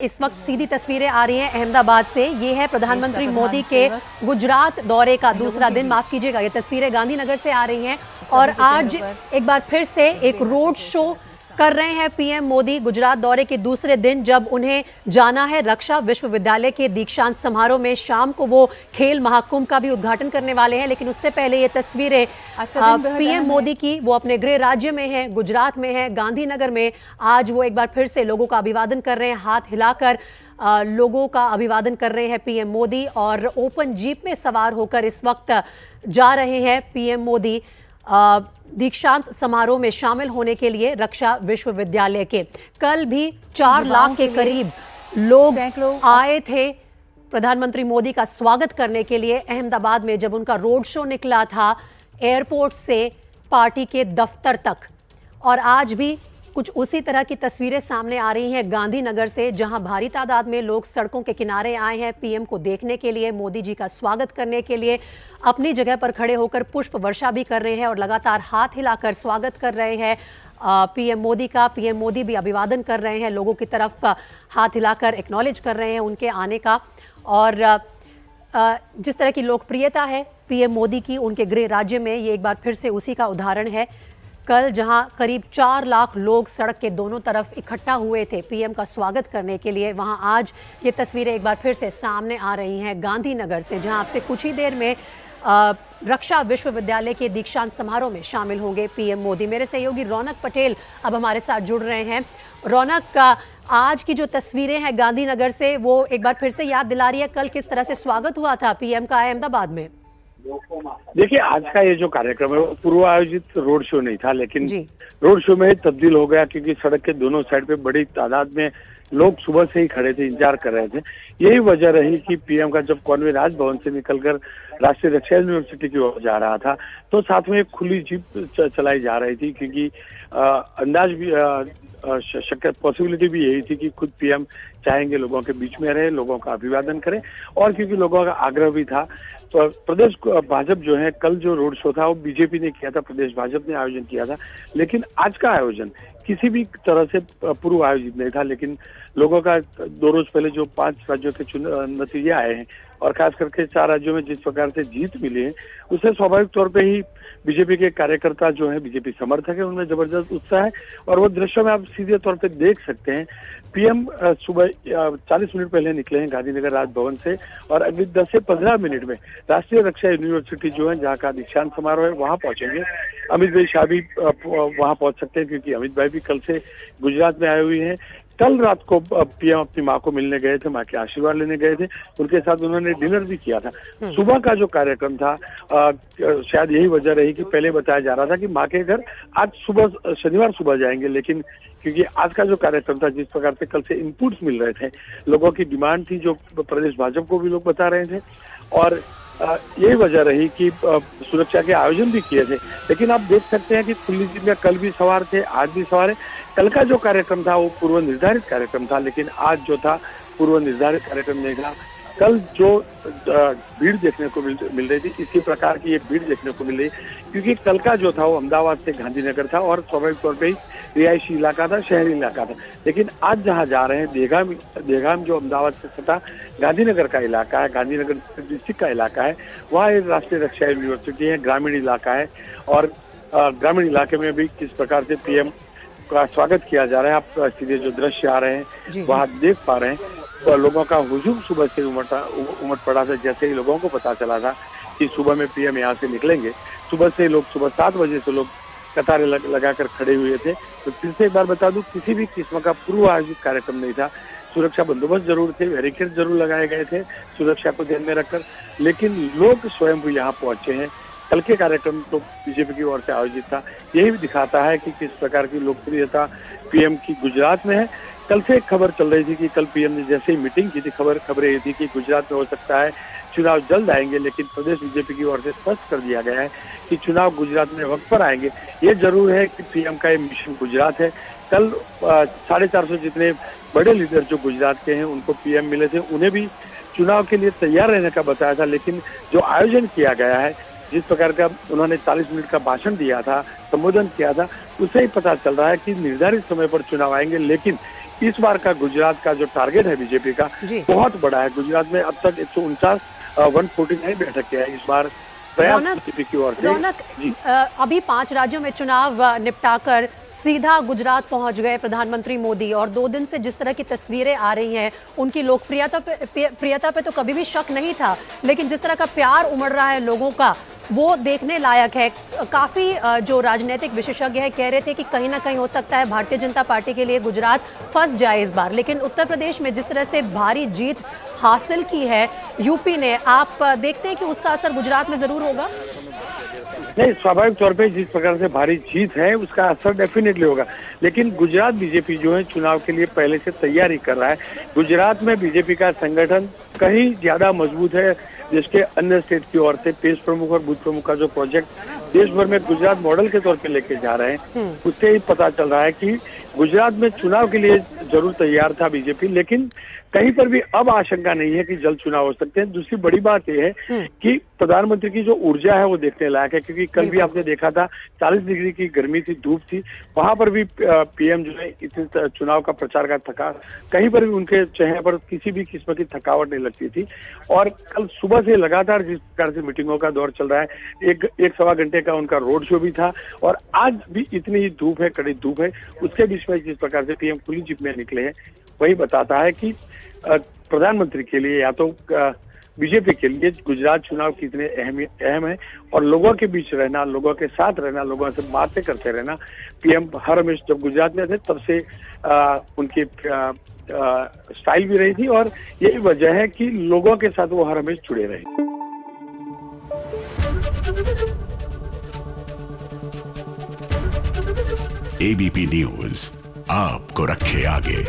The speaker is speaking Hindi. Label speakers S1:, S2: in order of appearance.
S1: इस वक्त सीधी तस्वीरें आ रही हैं अहमदाबाद से। ये है प्रधानमंत्री मोदी के गुजरात दौरे का दूसरा दिन, माफ कीजिएगा, ये तस्वीरें गांधीनगर से आ रही हैं। और आज एक बार फिर से एक रोड शो कर रहे हैं पीएम मोदी गुजरात दौरे के दूसरे दिन, जब उन्हें जाना है रक्षा विश्वविद्यालय के दीक्षांत समारोह में। शाम को वो खेल महाकुंभ का भी उद्घाटन करने वाले हैं, लेकिन उससे पहले ये तस्वीरें पीएम मोदी की, वो अपने गृह राज्य में हैं, गुजरात में हैं, गांधीनगर में। आज वो एक बार फिर से लोगों का अभिवादन कर रहे हैं, हाथ हिलाकर लोगों का अभिवादन कर रहे हैं पीएम मोदी। और ओपन जीप में सवार होकर इस वक्त जा रहे हैं पीएम मोदी दीक्षांत समारोह में शामिल होने के लिए रक्षा विश्वविद्यालय के। कल भी 4 लाख के करीब लोग आए थे प्रधानमंत्री मोदी का स्वागत करने के लिए अहमदाबाद में, जब उनका रोड शो निकला था एयरपोर्ट से पार्टी के दफ्तर तक। और आज भी कुछ उसी तरह की तस्वीरें सामने आ रही हैं गांधीनगर से, जहां भारी तादाद में लोग सड़कों के किनारे आए हैं पीएम को देखने के लिए, मोदी जी का स्वागत करने के लिए। अपनी जगह पर खड़े होकर पुष्प वर्षा भी कर रहे हैं और लगातार हाथ हिलाकर स्वागत कर रहे हैं पीएम मोदी का। पीएम मोदी भी अभिवादन कर रहे हैं लोगों की तरफ, हाथ हिलाकर एक्नॉलेज कर रहे हैं उनके आने का। और जिस तरह की लोकप्रियता है पीएम मोदी की उनके गृह राज्य में, ये एक बार फिर से उसी का उदाहरण है। कल जहां करीब 4 लाख लोग सड़क के दोनों तरफ इकट्ठा हुए थे पीएम का स्वागत करने के लिए, वहां आज ये तस्वीरें एक बार फिर से सामने आ रही हैं गांधीनगर से, जहां आपसे कुछ ही देर में रक्षा विश्वविद्यालय के दीक्षांत समारोह में शामिल होंगे पीएम मोदी। मेरे सहयोगी रौनक पटेल अब हमारे साथ जुड़ रहे हैं। रौनक, आज की जो तस्वीरें हैं गांधीनगर से, वो एक बार फिर से याद दिला रही है कल किस तरह से स्वागत हुआ था पीएम का अहमदाबाद में।
S2: देखिए, आज का ये जो कार्यक्रम है वो पूर्व आयोजित रोड शो नहीं था, लेकिन रोड शो में तब्दील हो गया, क्योंकि सड़क के दोनों साइड पे बड़ी तादाद में लोग सुबह से ही खड़े थे, इंतजार कर रहे थे। यही वजह रही कि पीएम का जब कॉन्वे राजभवन से निकलकर राष्ट्रीय रक्षा यूनिवर्सिटी की ओर जा रहा था, तो साथ में एक खुली जीप चलाई जा रही थी, क्योंकि अंदाज भी शक्य पॉसिबिलिटी भी यही थी कि खुद पीएम चाहेंगे लोगों के बीच में रहे, लोगों का अभिवादन करें। और क्योंकि लोगों का आग्रह भी था, तो प्रदेश भाजपा जो है, कल जो रोड शो था वो बीजेपी ने किया था, प्रदेश भाजपा ने आयोजन किया था, लेकिन आज का आयोजन किसी भी तरह से पूर्व आयोजित नहीं था। लेकिन लोगों का 2 रोज पहले जो 5 राज्यों के नतीजे आए हैं, और खास करके 4 राज्यों में जिस प्रकार से जीत मिली है, उससे स्वाभाविक तौर पे ही बीजेपी के कार्यकर्ता जो है, बीजेपी समर्थक है, उनमें जबरदस्त उत्साह है। और वो दृश्य में आप सीधे तौर पे देख सकते हैं। पीएम सुबह 40 मिनट पहले निकले हैं गांधीनगर राजभवन से, और अगले 10 से 15 मिनट में राष्ट्रीय रक्षा यूनिवर्सिटी जो है, जहाँ का दीक्षांत समारोह है, वहाँ पहुंचेंगे। अमित भाई शाह भी वहाँ पहुंच सकते हैं, क्योंकि अमित भाई भी कल से गुजरात में आए हुए हैं। कल रात को पीएम अपनी माँ को मिलने गए थे, माँ के आशीर्वाद लेने गए थे, उनके साथ उन्होंने डिनर भी किया था। सुबह का जो कार्यक्रम था, शायद यही वजह रही कि पहले बताया जा रहा था कि माँ के घर आज सुबह, शनिवार सुबह जाएंगे, लेकिन क्योंकि आज का जो कार्यक्रम था, जिस प्रकार से कल से इनपुट्स मिल रहे थे, लोगों की डिमांड थी जो प्रदेश भाजपा को भी लोग बता रहे थे, और यही वजह रही कि सुरक्षा के आयोजन भी किए थे। लेकिन आप देख सकते हैं कि खुली जीप में कल भी सवार थे, आज भी सवार है। कल का जो कार्यक्रम था वो पूर्व निर्धारित कार्यक्रम था, लेकिन आज जो था पूर्व निर्धारित कार्यक्रम नहीं था। कल जो भीड़ देखने को मिल रही थी, इसी प्रकार की एक भीड़ देखने को मिल रही, क्योंकि कल का जो था वो अहमदाबाद से गांधीनगर था, और स्वाभाविक तौर पे ही रिहायशी इलाका था, शहरी इलाका था। लेकिन आज जहाँ जा रहे हैं देगाम जो अहमदाबाद से सटा गांधीनगर का इलाका है, गांधीनगर डिस्ट्रिक्ट का इलाका है, वहाँ एक राष्ट्रीय रक्षा यूनिवर्सिटी है, ग्रामीण इलाका है। और ग्रामीण इलाके में भी किस प्रकार से पीएम का स्वागत किया जा रहा है, आप सीधे जो दृश्य आ रहे हैं वहाँ देख पा रहे हैं। तो लोगों का हुजूम सुबह से उमड़ पड़ा था। जैसे ही लोगों को पता चला था कि सुबह में पीएम यहाँ से निकलेंगे, सुबह से लोग, सुबह 7 बजे से लोग कतारें लगाकर खड़े हुए थे। तो फिर से एक बार बता दूं, किसी भी किस्म का पूर्व आयोजित कार्यक्रम नहीं था। सुरक्षा बंदोबस्त जरूर थे, बैरिकेड जरूर लगाए गए थे सुरक्षा को ध्यान में रखकर, लेकिन लोग स्वयं भी यहाँ पहुंचे हैं। कल के कार्यक्रम तो बीजेपी की ओर से आयोजित था। यही भी दिखाता है कि किस प्रकार की लोकप्रियता पीएम की गुजरात में है। कल से एक खबर चल रही थी कि कल पीएम ने जैसे ही मीटिंग की थी, खबरें ये थी कि गुजरात में हो सकता है चुनाव जल्द आएंगे, लेकिन प्रदेश बीजेपी की ओर से स्पष्ट कर दिया गया है कि चुनाव गुजरात में वक्त पर आएंगे। ये जरूर है कि पीएम का ये मिशन गुजरात है। कल 450 जितने बड़े लीडर जो गुजरात के हैं उनको पीएम मिले थे, उन्हें भी चुनाव के लिए तैयार रहने का बताया था। लेकिन जो आयोजन किया गया है, जिस प्रकार का उन्होंने 40 मिनट का भाषण दिया था, संबोधन किया था, उससे ही पता चल रहा है कि निर्धारित समय पर चुनाव आएंगे। लेकिन इस बार का गुजरात का जो टारगेट है बीजेपी का
S1: जी।
S2: बहुत बड़ा है। गुजरात में अब तक 149 बैठक किया है इस बार प्रयास बीजेपी की ओर से।
S1: रौनक, अभी 5 राज्यों में चुनाव निपटाकर सीधा गुजरात पहुंच गए प्रधानमंत्री मोदी, और 2 दिन से जिस तरह की तस्वीरें आ रही हैं उनकी लोकप्रियता पे तो कभी भी शक नहीं था, लेकिन जिस तरह का प्यार उमड़ रहा है लोगों का वो देखने लायक है। काफी जो राजनीतिक विशेषज्ञ है कह रहे थे कि कहीं ना कहीं हो सकता है भारतीय जनता पार्टी के लिए गुजरात फंस जाए इस बार, लेकिन उत्तर प्रदेश में जिस तरह से भारी जीत हासिल की है यूपी ने, आप देखते हैं कि उसका असर गुजरात में जरूर होगा?
S2: नहीं, स्वाभाविक तौर पे जिस प्रकार से भारी जीत है उसका असर डेफिनेटली होगा, लेकिन गुजरात बीजेपी जो है चुनाव के लिए पहले से तैयारी कर रहा है। गुजरात में बीजेपी का संगठन कहीं ज्यादा मजबूत है जिसके अन्य स्टेट की ओर से पेश प्रमुख और बूथ प्रमुख का जो प्रोजेक्ट देश भर में गुजरात मॉडल के तौर पे लेके जा रहे हैं, उससे ही पता चल रहा है कि गुजरात में चुनाव के लिए जरूर तैयार था बीजेपी, लेकिन कहीं पर भी अब आशंका नहीं है कि जल्द चुनाव हो सकते हैं। दूसरी बड़ी बात यह है कि प्रधानमंथी की जो ऊर्जा है वो देखने लायक है, क्योंकि कल भी आपने देखा था 40 डिग्री की गर्मी थी, धूप थी, वहां पर भी पीएम जो है इतने चुनाव का प्रचार का थका, कहीं पर भी उनके चेहरे पर किसी भी किस्म की थकावट नहीं लगती थी। और कल सुबह से लगातार जिस प्रकार से मीटिंगों का दौर चल रहा है, एक सवा घंटे का उनका रोड शो भी था, और आज भी इतनी ही धूप है, कड़ी धूप है, उसके बीच में जिस प्रकार से पीएम खुली जीप में निकले हैं वही बताता है कि प्रधानमंत्री के लिए या तो बीजेपी के लिए गुजरात चुनाव कितने अहम है, और लोगों के बीच रहना, लोगों के साथ रहना, लोगों से बातें करते रहना। पीएम हर हमेशा जब गुजरात में थे तब से उनकी स्टाइल भी रही थी, और यही वजह है कि लोगों के साथ वो हर हमेशा जुड़े रहे।
S3: एबीपी न्यूज आपको रखे आगे।